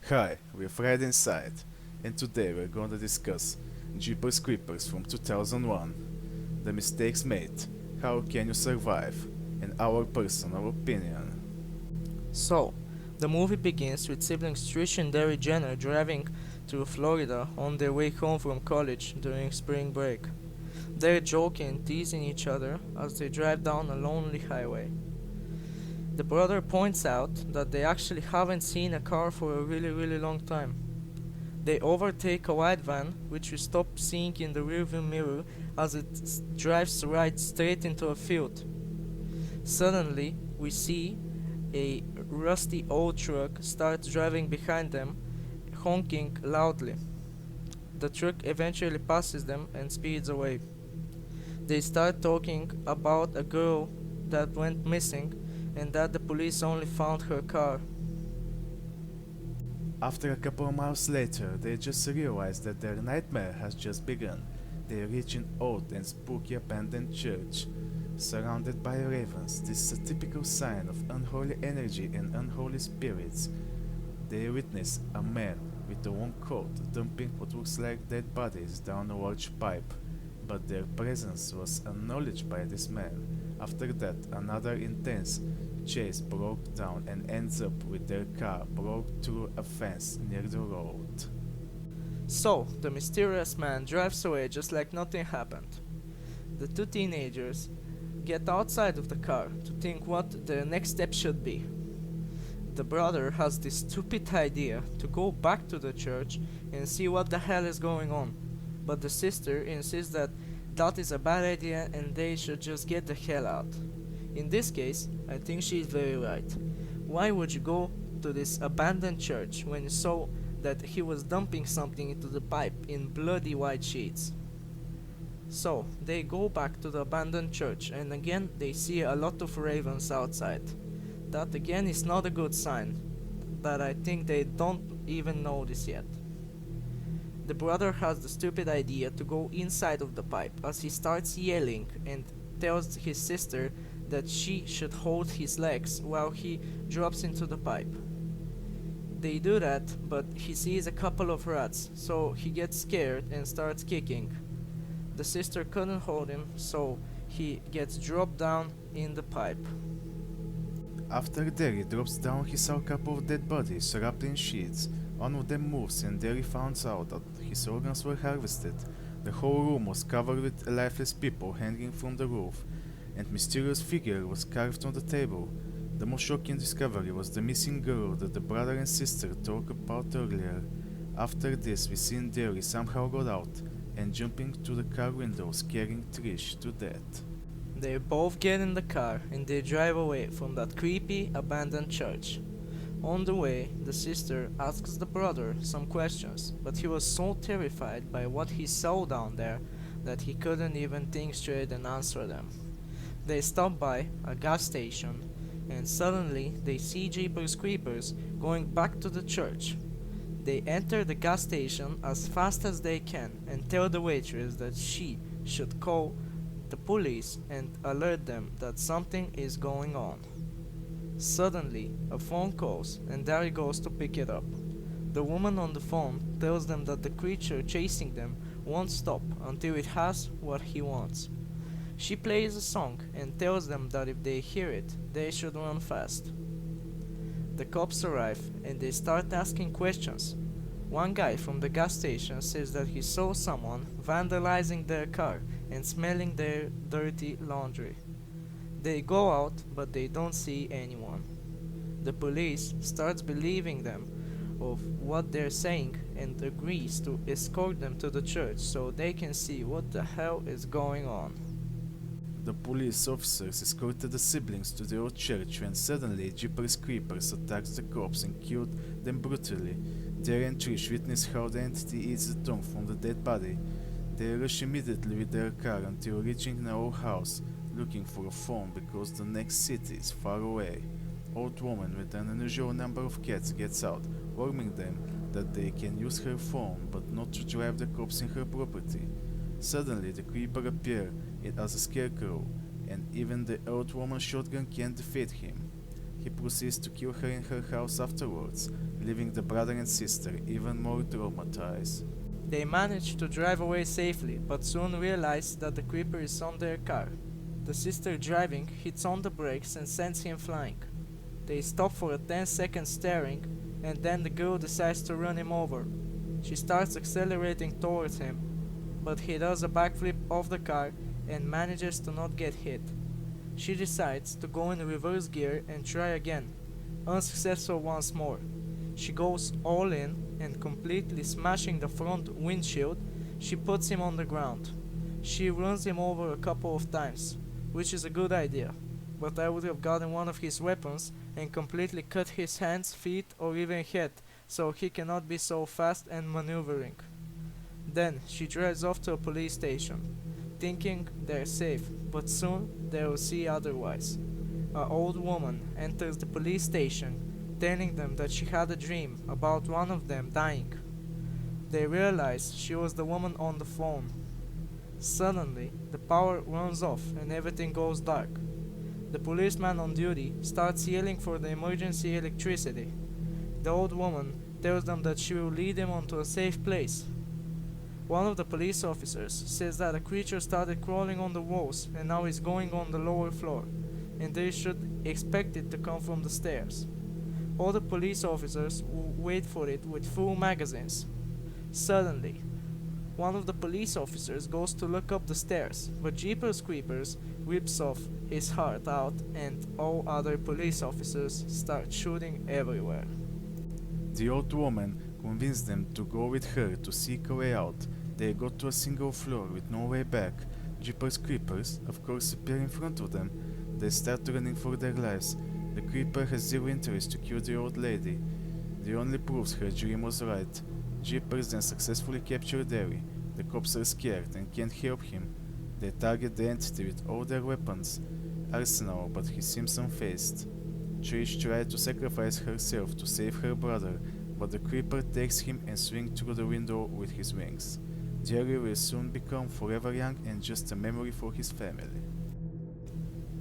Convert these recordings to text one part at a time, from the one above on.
Hi, we're Fright Inside, and today we're going to discuss Jeepers Creepers from 2001, the mistakes made, how can you survive, and our personal opinion. So, the movie begins with siblings Trish and Derry Jenner driving through Florida on their way home from college during spring break. They're joking and teasing each other as they drive down a lonely highway. The brother points out that they actually haven't seen a car for a really long time. They overtake a white van, which we stop seeing in the rearview mirror as it drives right straight into a field. Suddenly, we see a rusty old truck starts driving behind them, honking loudly. The truck eventually passes them and speeds away. They start talking about a girl that went missing and that the police only found her car. After a couple of miles later, they just realize that their nightmare has just begun. They reach an old and spooky abandoned church. Surrounded by ravens, this is a typical sign of unholy energy and unholy spirits. They witness a man with a long coat dumping what looks like dead bodies down a large pipe, but their presence was acknowledged by this man. After that, another intense chase broke down and ends up with their car broke through a fence near the road. So, the mysterious man drives away just like nothing happened. The two teenagers get outside of the car to think what their next step should be. The brother has this stupid idea to go back to the church and see what the hell is going on, but the sister insists that that is a bad idea and they should just get the hell out. In this case, I think she is very right. Why would you go to this abandoned church when you saw that he was dumping something into the pipe in bloody white sheets? So, they go back to the abandoned church and again they see a lot of ravens outside. That again is not a good sign, but I think they don't even know this yet. The brother has the stupid idea to go inside of the pipe as he starts yelling and tells his sister that she should hold his legs while he drops into the pipe. They do that, but he sees a couple of rats, so he gets scared and starts kicking. The sister couldn't hold him, so he gets dropped down in the pipe. After Derry drops down, he saw a couple of dead bodies wrapped in sheets. One of them moves, and Derry finds out that his organs were harvested. The whole room was covered with lifeless people hanging from the roof, and mysterious figure was carved on the table. The most shocking discovery was the missing girl that the brother and sister talked about earlier. After this, we see Derry somehow got out and jumping to the car window, scaring Trish to death. They both get in the car and they drive away from that creepy abandoned church. On the way, the sister asks the brother some questions, but he was so terrified by what he saw down there that he couldn't even think straight and answer them. They stop by a gas station and suddenly they see Jeepers Creepers going back to the church. They enter the gas station as fast as they can and tell the waitress that she should call the police and alert them that something is going on. Suddenly, a phone calls and Derry goes to pick it up. The woman on the phone tells them that the creature chasing them won't stop until it has what he wants. She plays a song and tells them that if they hear it, they should run fast. The cops arrive and they start asking questions. One guy from the gas station says that he saw someone vandalizing their car and smelling their dirty laundry. They go out, but they don't see anyone. The police starts believing them of what they're saying and agrees to escort them to the church so they can see what the hell is going on. The police officers escorted the siblings to the old church when suddenly Jeepers Creepers attacks the cops and killed them brutally. Derry and Trish witness how the entity eats the tongue from the dead body. They rush immediately with their car until reaching an old house, looking for a phone because the next city is far away. Old woman with an unusual number of cats gets out, warning them that they can use her phone but not to drive the cops in her property. Suddenly the creeper appears as a scarecrow, and even the old woman's shotgun can't defeat him. He proceeds to kill her in her house afterwards, leaving the brother and sister even more traumatized. They manage to drive away safely, but soon realize that the creeper is on their car. The sister driving hits on the brakes and sends him flying. They stop for a 10-second staring, and then the girl decides to run him over. She starts accelerating towards him, but he does a backflip off the car and manages to not get hit. She decides to go in reverse gear and try again, unsuccessful once more. She goes all in and completely smashing the front windshield, she puts him on the ground. She runs him over a couple of times, which is a good idea, but I would have gotten one of his weapons and completely cut his hands, feet, or even head, so he cannot be so fast and maneuvering. Then she drives off to a police station, thinking they're safe, but soon they will see otherwise. An old woman enters the police station, telling them that she had a dream about one of them dying. They realize she was the woman on the phone. Suddenly, the power runs off and everything goes dark. The policeman on duty starts yelling for the emergency electricity. The old woman tells them that she will lead them onto a safe place. One of the police officers says that a creature started crawling on the walls and now is going on the lower floor, and they should expect it to come from the stairs. All the police officers wait for it with full magazines. Suddenly, one of the police officers goes to look up the stairs, but Jeepers Creepers rips off his heart out and all other police officers start shooting everywhere. The old woman convinced them to go with her to seek a way out. They go to a single floor with no way back. Jeepers Creepers, of course, appear in front of them. They start running for their lives. The creeper has zero interest to kill the old lady. The only proves her dream was right. Jeepers then successfully capture Derry. The cops are scared and can't help him. They target the entity with all their weapons. Arsenal, but he seems unfazed. Trish tried to sacrifice herself to save her brother, but the creeper takes him and swings through the window with his wings. Jerry will soon become forever young and just a memory for his family.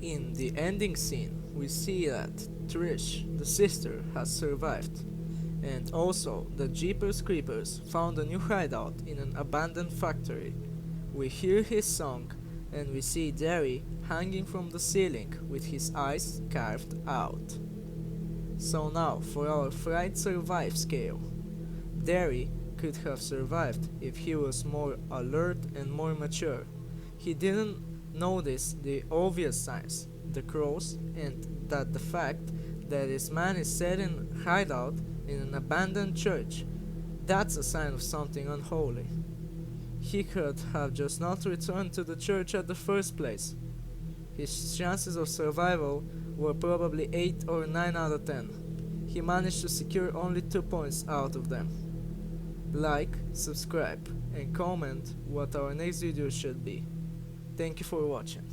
In the ending scene, we see that Trish, the sister, has survived, and also that Jeepers Creepers found a new hideout in an abandoned factory. We hear his song, and we see Derry hanging from the ceiling with his eyes carved out. So now for our Fright Survive scale. Derry could have survived if he was more alert and more mature. He didn't notice the obvious signs, the crows, and that the fact that this man is set in hideout in an abandoned church. That's a sign of something unholy. He could have just not returned to the church at the first place. His chances of survival were probably 8 or 9 out of 10. He managed to secure only 2 points out of them. Like, subscribe, and comment what our next video should be. Thank you for watching.